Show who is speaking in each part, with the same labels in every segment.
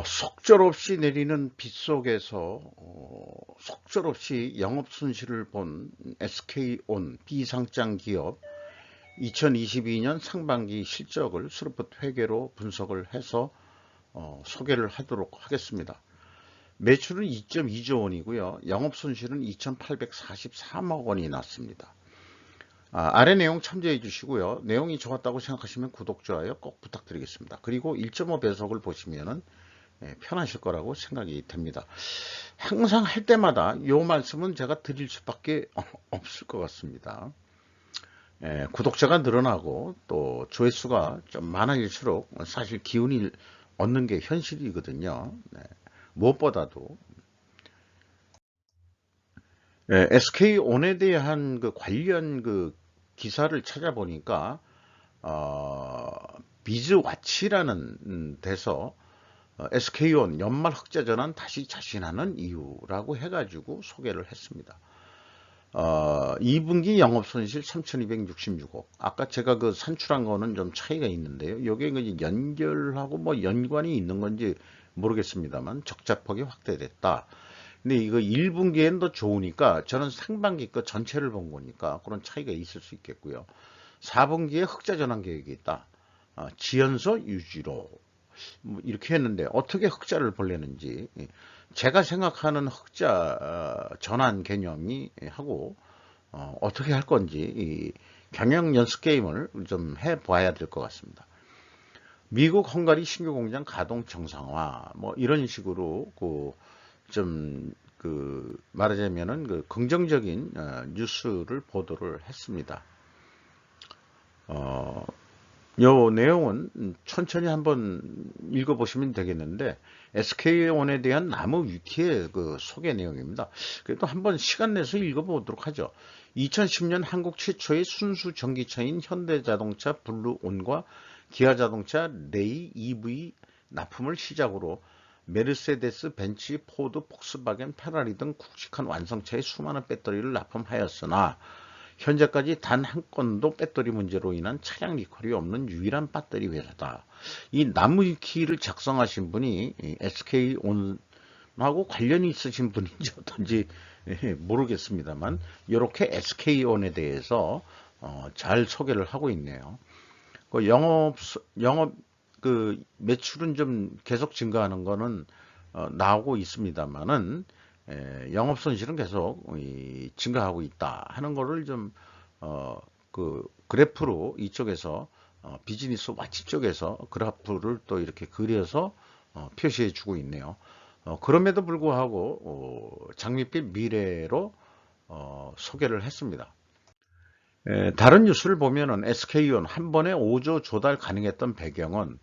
Speaker 1: 속절없이 내리는 빗속에서 속절없이 영업 손실을 본 SK온 비상장 기업 2022년 상반기 실적을 스루프트 회계로 분석을 해서 소개를 하도록 하겠습니다. 매출은 2.2조 원이고요. 영업 손실은 2,843억 원이 났습니다. 아래 내용 참조해 주시고요. 내용이 좋았다고 생각하시면 구독, 좋아요 꼭 부탁드리겠습니다. 그리고 1.5 배속을 보시면은 편하실 거라고 생각이 됩니다. 항상 할 때마다 이 말씀은 제가 드릴 수밖에 없을 것 같습니다. 구독자가 늘어나고 또 조회수가 좀 많아질수록 사실 기운이 얻는 게 현실이거든요. 무엇보다도 SK온에 대한 그 관련 그 기사를 찾아보니까 어, 비즈와치라는 데서 SK온 연말 흑자 전환 다시 자신하는 이유라고 해가지고 소개를 했습니다. 2분기 영업손실 3,266억. 아까 제가 그 산출한 거는 좀 차이가 있는데요. 이게 이제 연결하고 뭐 연관이 있는 건지 모르겠습니다만 적자폭이 확대됐다. 근데 이거 1분기엔 더 좋으니까 저는 상반기 거 전체를 본 거니까 그런 차이가 있을 수 있겠고요. 4분기에 흑자 전환 계획이 있다. 지연서 유지로. 뭐 이렇게 했는데 어떻게 흑자를 벌려는지 제가 생각하는 흑자 전환 개념이 하고 어떻게 할 건지 이 경영 연습 게임을 좀 해봐야 될 것 같습니다. 미국 헝가리 신규 공장 가동 정상화 뭐 이런 식으로 그 말하자면은 그 긍정적인 뉴스를 보도를 했습니다. 어, 요 내용은 천천히 한번 읽어보시면 되겠는데 SK온에 대한 나무 위키의 그 소개 내용입니다. 그래도 한번 시간 내서 읽어보도록 하죠. 2010년 한국 최초의 순수 전기차인 현대자동차 블루온과 기아자동차 레이 EV 납품을 시작으로 메르세데스, 벤츠, 포드, 폭스바겐, 페라리 등 굵직한 완성차의 수많은 배터리를 납품하였으나 현재까지 단 한 건도 배터리 문제로 인한 차량 리콜이 없는 유일한 배터리 회사다. 이 나무위키를 작성하신 분이 SK온하고 관련이 있으신 분인지 어떤지 모르겠습니다만 이렇게 SK온에 대해서 잘 소개를 하고 있네요. 그 영업 그 매출은 좀 계속 증가하는 거는 나오고 있습니다만은 영업 손실은 계속 증가하고 있다 하는 거를 좀 그 그래프로 이쪽에서 비즈니스 와치 쪽에서 그래프를 또 이렇게 그려서 표시해 주고 있네요. 그럼에도 불구하고 장밋빛 미래로 소개를 했습니다. 다른 뉴스를 보면은 SK온 한 번에 5조 조달 가능했던 배경은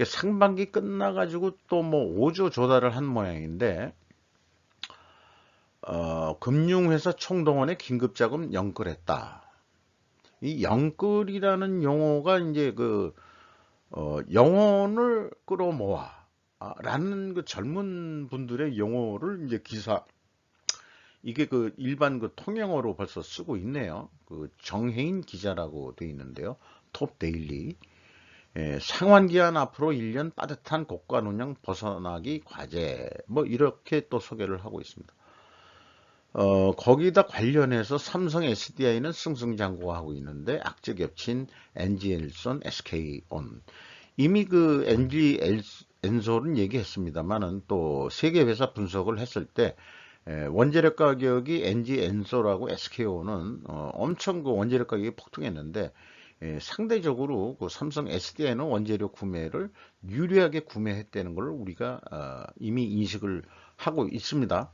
Speaker 1: 상반기 끝나가지고 또 뭐 5조 조달을 한 모양인데 금융회사 총동원에 긴급자금 연끌했다. 이 연끌이라는 용어가 이제 영혼을 끌어모아 라는 그 젊은 분들의 용어를 이제 이게 그 일반 그 통영어로 벌써 쓰고 있네요. 그 정혜인 기자라고 돼 있는데요. 톱 데일리. 상환기한 앞으로 1년 빠듯한 고가 운영 벗어나기 과제. 뭐 이렇게 또 소개를 하고 있습니다. 거기다 관련해서 삼성 SDI는 승승장구하고 있는데 악재 겹친 NG엘손, SK온. 이미 그 NG 엔솔은 얘기했습니다만은 또 세계 회사 분석을 했을 때 원재료 가격이 NG 엔솔하고 SK온은 엄청 그 원재료 가격이 폭등했는데 상대적으로 그 삼성 SDI는 원재료 구매를 유리하게 구매했다는 걸 우리가 이미 인식을 하고 있습니다.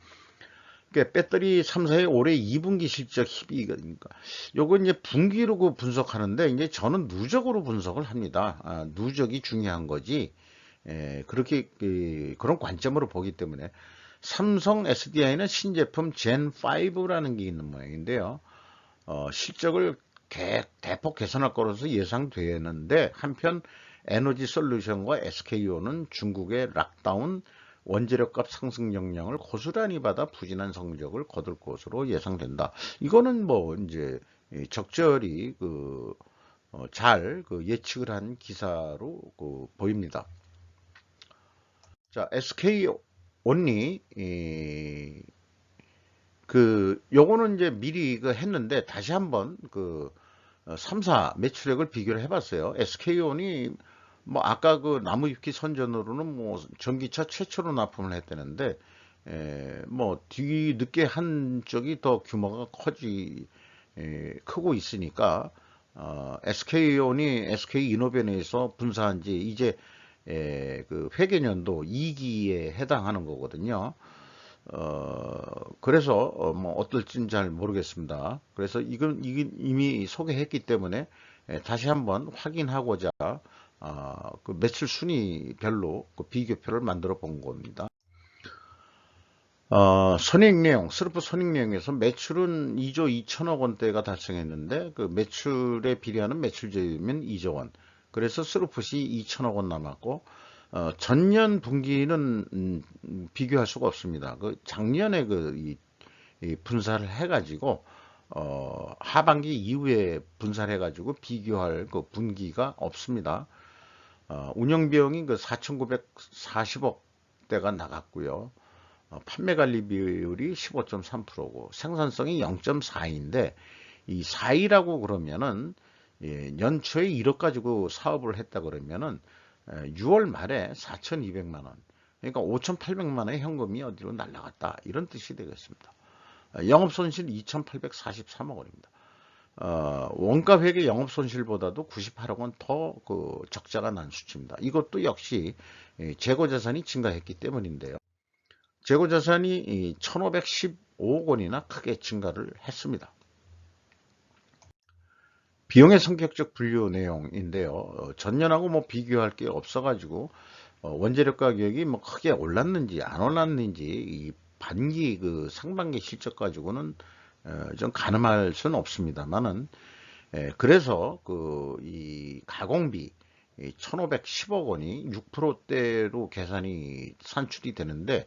Speaker 1: 그러니까 배터리 3사의 올해 2분기 실적 희비니까 요거 이제 분기로 그 분석하는데 이제 저는 누적으로 분석을 합니다. 누적이 중요한 거지. 그렇게 그런 관점으로 보기 때문에 삼성 SDI는 신제품 젠5라는 게 있는 모양인데요. 실적을 대폭 개선할 것으로 예상되는데 한편 에너지 솔루션과 SKO는 중국의 락다운 원재료값 상승 영향을 고스란히 받아 부진한 성적을 거둘 것으로 예상된다. 이거는 뭐 이제 적절히 잘 예측을 한 기사로 보입니다. 자, SK 온리 요거는 이제 미리 했는데 다시 한번 3사 매출액을 비교를 해봤어요. SK온이 뭐 아까 나무위키 선전으로는 뭐 전기차 최초로 납품을 했다는데 뭐 뒤늦게 한 쪽이 더 규모가 크고 있으니까 SK온이 SK이노벤에서 분사한 지 이제 회계년도 2기에 해당하는 거거든요. 그래서 뭐 어떨지는 잘 모르겠습니다. 그래서 이건 이미 소개했기 때문에 다시 한번 확인하고자 매출 순위별로 비교표를 만들어 본 겁니다. 손익 내용, 스루프 손익 내용에서 매출은 2조 2천억 원대가 달성했는데 그 매출에 비례하는 매출제유면 2조 원. 그래서 스루프시 2천억 원 남았고 전년 분기는 비교할 수가 없습니다. 작년에 이 분사를 해가지고 하반기 이후에 분사를 해가지고 비교할 분기가 없습니다. 운영 비용이 4,940억 대가 나갔고요. 판매 관리 비율이 15.3%고 생산성이 0.4인데 이 4이라고 그러면은 연초에 1억 가지고 사업을 했다 그러면은 6월 말에 4,200만 원. 그러니까 5,800만 원의 현금이 어디로 날라갔다. 이런 뜻이 되겠습니다. 영업손실 2,843억 원입니다. 원가 회계 영업손실보다도 98억 원 더 적자가 난 수치입니다. 이것도 역시 재고자산이 증가했기 때문인데요. 재고자산이 1,515억 원이나 크게 증가를 했습니다. 비용의 성격적 분류 내용인데요. 전년하고 뭐 비교할 게 없어가지고 원재료 가격이 뭐 크게 올랐는지 안 올랐는지 이 반기 상반기 실적 가지고는 좀 가늠할 수는 없습니다만은 그래서 이 가공비 1,510억 원이 6%대로 계산이 산출이 되는데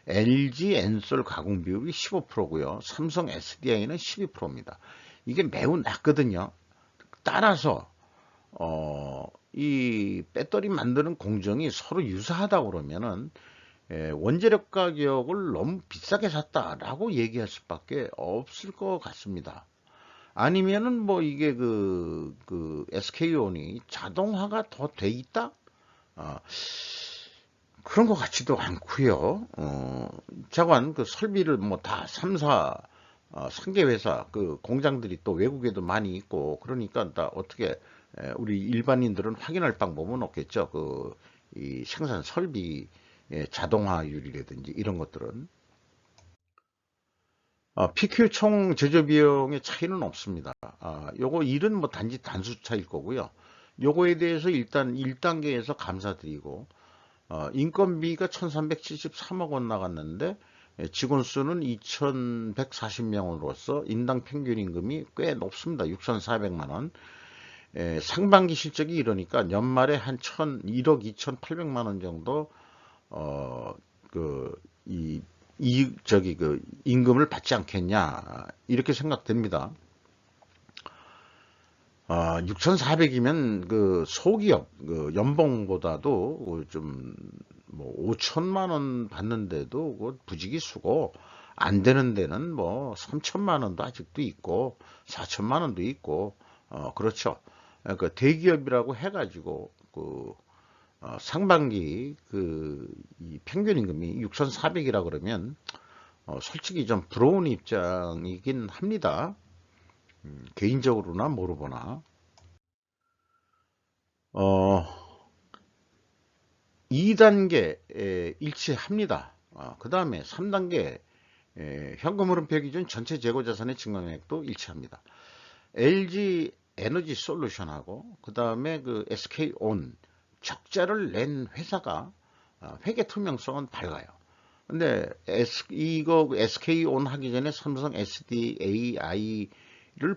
Speaker 1: LG 엔솔 가공 비율이 15%고요. 삼성 SDI는 12%입니다. 이게 매우 낮거든요. 따라서 이 배터리 만드는 공정이 서로 유사하다 그러면은 원재료 가격을 너무 비싸게 샀다라고 얘기할 수밖에 없을 것 같습니다. 아니면은 뭐 이게 SK온이 자동화가 더 돼 있다? 그런 것 같지도 않고요. 자관 설비를 뭐 다 3사 상계 회사 공장들이 또 외국에도 많이 있고 그러니까 다 어떻게 우리 일반인들은 확인할 방법은 없겠죠. 이 생산 설비 자동화율이라든지 이런 것들은 PQ 총 제조 비용의 차이는 없습니다. 요거 일은 뭐 단지 단수 차일 거고요. 요거에 대해서 일단 1단계에서 감사드리고 인건비가 1,373억 원 나갔는데 직원 수는 2,140명으로서 인당 평균 임금이 꽤 높습니다. 6,400만 원. 상반기 실적이 이러니까 연말에 한 1억 2,800만 원 정도 임금을 받지 않겠냐 이렇게 생각됩니다. 6,400이면 소기업 연봉보다도 뭐 5천만 원 받는데도 부지기수고 안 되는 데는 뭐 3천만 원도 아직도 있고 4천만 원도 있고 그렇죠. 그러니까 대기업이라고 해가지고 상반기 이 평균 임금이 6,400이라 그러면 솔직히 좀 부러운 입장이긴 합니다. 개인적으로나 모르거나 2단계 일치합니다. 그 다음에 3단계 현금 흐름표 기준 전체 재고자산의 증가액도 일치합니다. LG 에너지 솔루션하고 그 다음에 SK온 적자를 낸 회사가 회계 투명성은 밝아요. 근데 이거 SK온 하기 전에 삼성 SDAI를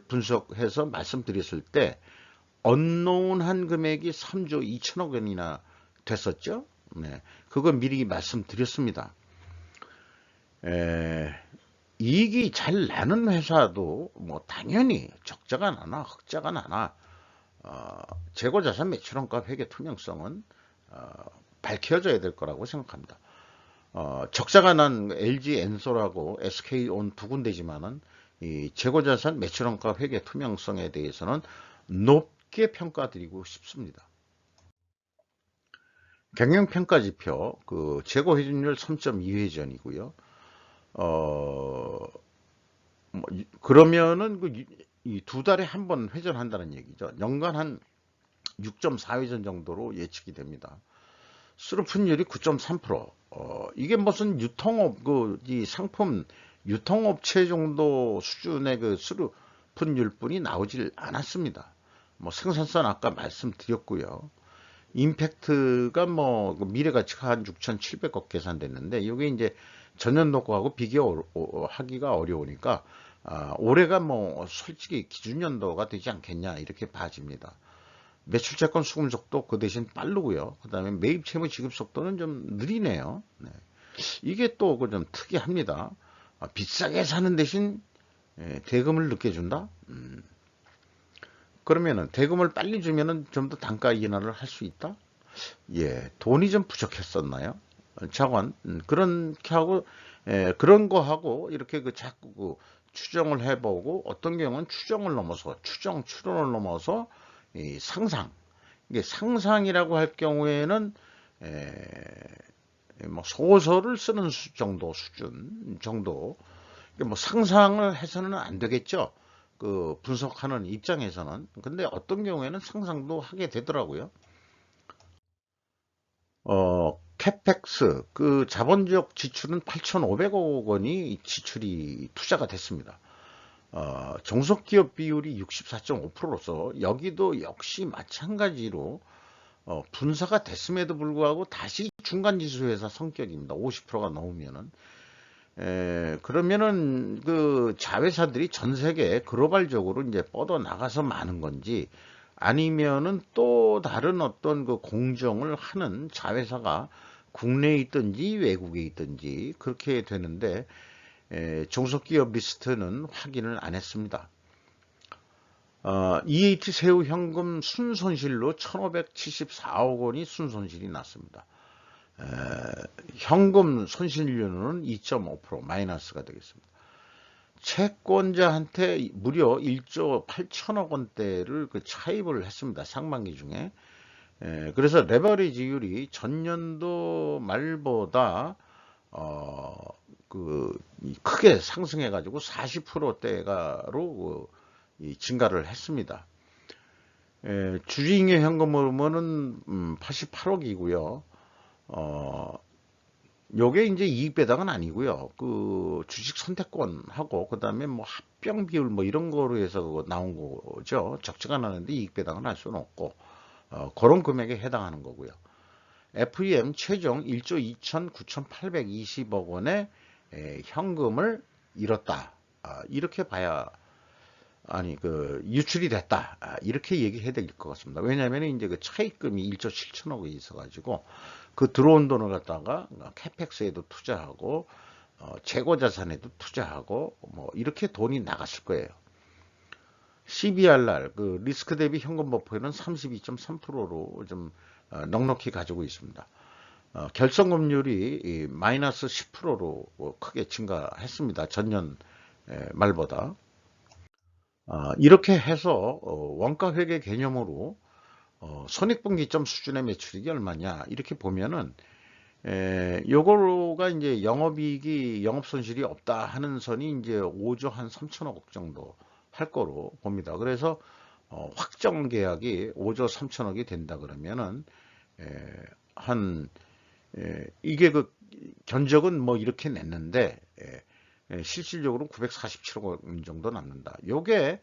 Speaker 1: 분석해서 말씀드렸을 때 언노운한 금액이 3조 2천억 원이나 됐었죠. 네, 그거 미리 말씀드렸습니다. 이익이 잘 나는 회사도 뭐 당연히 적자가 나나 흑자가 나나 재고자산 매출원가 회계 투명성은 밝혀져야 될 거라고 생각합니다. 적자가 난 LG 엔솔하고 SK온 두 군데지만은 이 재고자산 매출원가 회계 투명성에 대해서는 높게 평가드리고 싶습니다. 경영평가지표 그 재고회전율 3.2회전이고요. 그러면은 이 두 달에 한 번 회전한다는 얘기죠. 연간 한 6.4회전 정도로 예측이 됩니다. 수루푼율이 9.3%. 이게 무슨 유통업 이 상품 유통업체 정도 수준의 그 수루푼율뿐이 나오질 않았습니다. 뭐 생산성 아까 말씀드렸고요. 임팩트가 뭐 미래가치가 한 6,700억 계산됐는데 이게 이제 전년도 거하고 비교하기가 어려우니까 올해가 뭐 솔직히 기준연도가 되지 않겠냐 이렇게 봐집니다. 매출채권 수금 속도 그 대신 빠르고요. 그 다음에 매입 채무 지급 속도는 좀 느리네요. 네. 이게 또 좀 특이합니다. 비싸게 사는 대신 대금을 늦게 준다? 그러면은 대금을 빨리 주면은 좀 더 단가 인하를 할 수 있다? 예, 돈이 좀 부족했었나요? 차관 그렇게 하고 그런 거 하고 이렇게 그 자꾸 그 추정을 해보고 어떤 경우는 추정을 넘어서 추론을 넘어서 이 상상 이게 상상이라고 할 경우에는 뭐 소설을 쓰는 수준 정도 뭐 상상을 해서는 안 되겠죠. 그 분석하는 입장에서는 근데 어떤 경우에는 상상도 하게 되더라고요. 캐펙스 그 자본적 지출은 8,500억 원이 지출이 투자가 됐습니다. 종속기업 비율이 64.5%로서 여기도 역시 마찬가지로 분사가 됐음에도 불구하고 다시 중간지수회사 성격입니다. 50%가 넘으면은 그러면은 그 자회사들이 전 세계 글로벌적으로 이제 뻗어 나가서 많은 건지 아니면은 또 다른 어떤 그 공정을 하는 자회사가 국내에 있든지 외국에 있든지 그렇게 되는데 종속기업 리스트는 확인을 안 했습니다. EH 새우 현금 순손실로 1,574억 원이 순손실이 났습니다. 현금 손실률은 2.5% 마이너스가 되겠습니다. 채권자한테 무려 1조 8천억 원대를 그 차입을 했습니다. 상반기 중에. 그래서 레버리지율이 전년도 말보다 크게 상승해가지고 40%대가로 증가를 했습니다. 주징의 현금 흐름은 88억이고요. 요게 이제 이익 배당은 아니고요. 그 주식 선택권하고 그다음에 뭐 합병 비율 뭐 이런 거로 해서 나온 거죠. 적자가 나는데 이익 배당은 할 수는 없고 그런 금액에 해당하는 거고요. FEM 최종 1조 2,9,820억 원의 현금을 잃었다. 이렇게 봐야 유출이 됐다. 이렇게 얘기해야 될 것 같습니다. 왜냐하면 이제 그 차입금이 1조 7천억이 있어가지고 그 들어온 돈을 갖다가 캐펙스에도 투자하고 재고자산에도 투자하고 뭐 이렇게 돈이 나갔을 거예요. CBRR 그 리스크 대비 현금 버프에는 32.3%로 좀 넉넉히 가지고 있습니다. 결성금률이 마이너스 10%로 크게 증가했습니다. 전년 말보다. 이렇게 해서 원가회계 개념으로 손익분기점 수준의 매출이익이 얼마냐 이렇게 보면은 요거가 이제 영업이익이 영업손실이 없다 하는 선이 이제 5조 한 3천억 정도 할 거로 봅니다. 그래서 확정 계약이 5조 3천억이 된다 그러면은 이게 그 견적은 뭐 이렇게 냈는데 실질적으로 947억 원 정도 남는다. 요게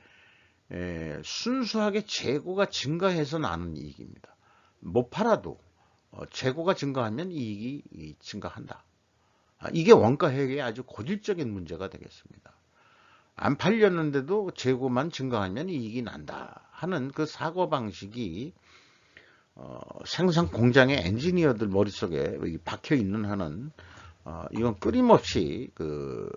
Speaker 1: 순수하게 재고가 증가해서 나는 이익입니다. 못 팔아도 재고가 증가하면 이익이 증가한다. 이게 원가회계의 아주 고질적인 문제가 되겠습니다. 안 팔렸는데도 재고만 증가하면 이익이 난다 하는 그 사고방식이 생산 공장의 엔지니어들 머릿속에 박혀 있는 한은 이건 끊임없이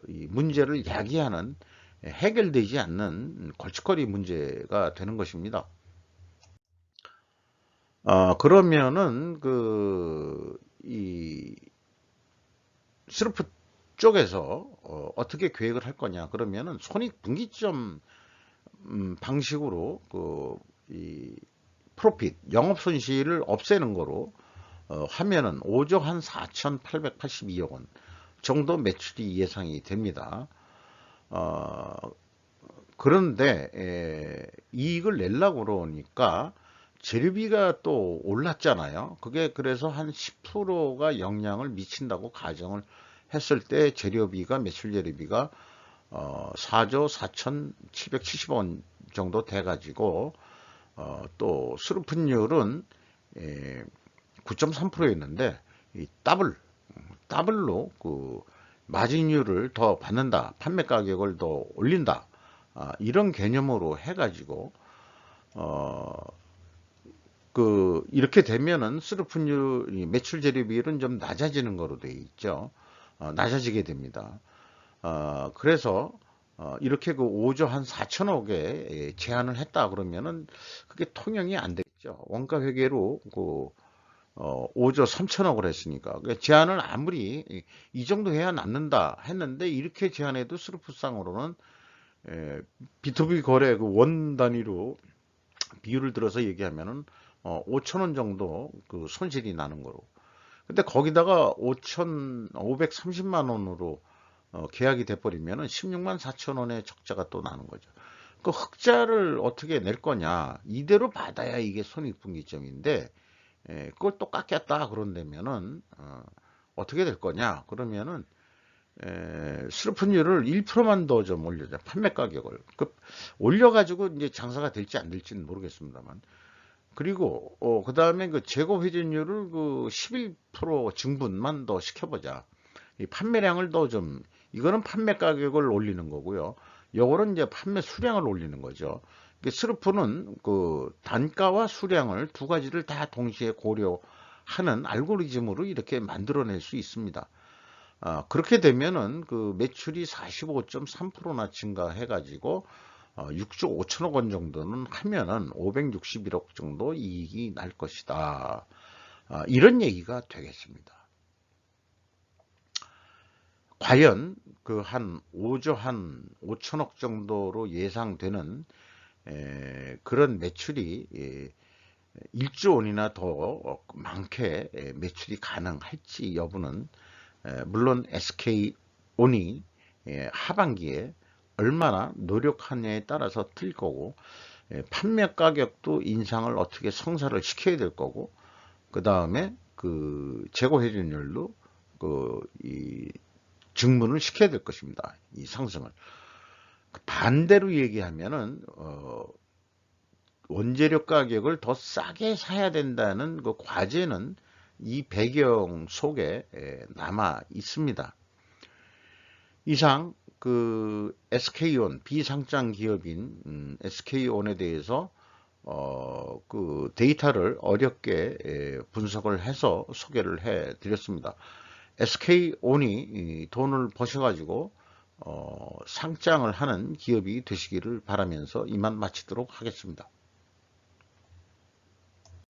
Speaker 1: 이 문제를 야기하는 해결되지 않는 걸칫거리 문제가 되는 것입니다. 그러면은 이 스루프 쪽에서 어떻게 계획을 할 거냐 그러면은 손익분기점 방식으로 이 프로핏 영업 손실을 없애는 거로 하면은 5조 한 4,882억 원 정도 매출이 예상이 됩니다. 어, 그런데 이익을 내려고 그러니까 재료비가 또 올랐잖아요. 그게 그래서 한 10%가 영향을 미친다고 가정을 했을 때 재료비가 매출 재료비가 4조 4,770억 원 정도 돼가지고 또 수루픈율은 9.3%였는데 이 더블로 마진율을 더 받는다, 판매 가격을 더 올린다, 이런 개념으로 해가지고 어, 이렇게 되면은 수루픈율 매출 재료비율은 좀 낮아지는 거로 되어 있죠. 낮아지게 됩니다. 그래서 이렇게 5조 한 4천억에 제한을 했다 그러면은 그게 통용이 안 되겠죠. 원가 회계로 5조 3천억을 했으니까. 그러니까 제한을 아무리 이 정도 해야 남는다 했는데 이렇게 제한해도 스루프상으로는 B2B 거래 원 단위로 비율을 들어서 얘기하면은 5천 원 정도 손실이 나는 거로. 근데 거기다가 530만 원으로 계약이 돼버리면은 16만 4천 원의 적자가 또 나는 거죠. 그 흑자를 어떻게 낼 거냐? 이대로 받아야 이게 손익분기점인데 그걸 또 깎였다 그런다면은 어떻게 될 거냐? 그러면은 수루픈율을 1%만 더 좀 올려자. 판매 가격을 올려가지고 이제 장사가 될지 안 될지는 모르겠습니다만. 그리고 그 다음에 그 재고 회전율을 11% 증분만 더 시켜보자. 이 판매량을 더 좀, 이거는 판매 가격을 올리는 거고요. 요거는 이제 판매 수량을 올리는 거죠. 스루프는 단가와 수량을 두 가지를 다 동시에 고려하는 알고리즘으로 이렇게 만들어낼 수 있습니다. 그렇게 되면은 매출이 45.3%나 증가해가지고 6조 5천억 원 정도는 하면은 561억 정도 이익이 날 것이다. 이런 얘기가 되겠습니다. 과연 한 5조 한 5천억 정도로 예상되는 그런 매출이 1조 원이나 더 많게 매출이 가능할지 여부는 물론 SK온이 하반기에 얼마나 노력하냐에 따라서 틀 거고 판매 가격도 인상을 어떻게 성사를 시켜야 될 거고 그 다음에 재고 회전율도 이 증문을 시켜야 될 것입니다. 이 상승을 반대로 얘기하면은 원재료 가격을 더 싸게 사야 된다는 그 과제는 이 배경 속에 남아 있습니다. 이상 SK온 비상장 기업인 SK온에 대해서 데이터를 어렵게 분석을 해서 소개를 해 드렸습니다. SK온이 돈을 버셔가지고 상장을 하는 기업이 되시기를 바라면서 이만 마치도록 하겠습니다.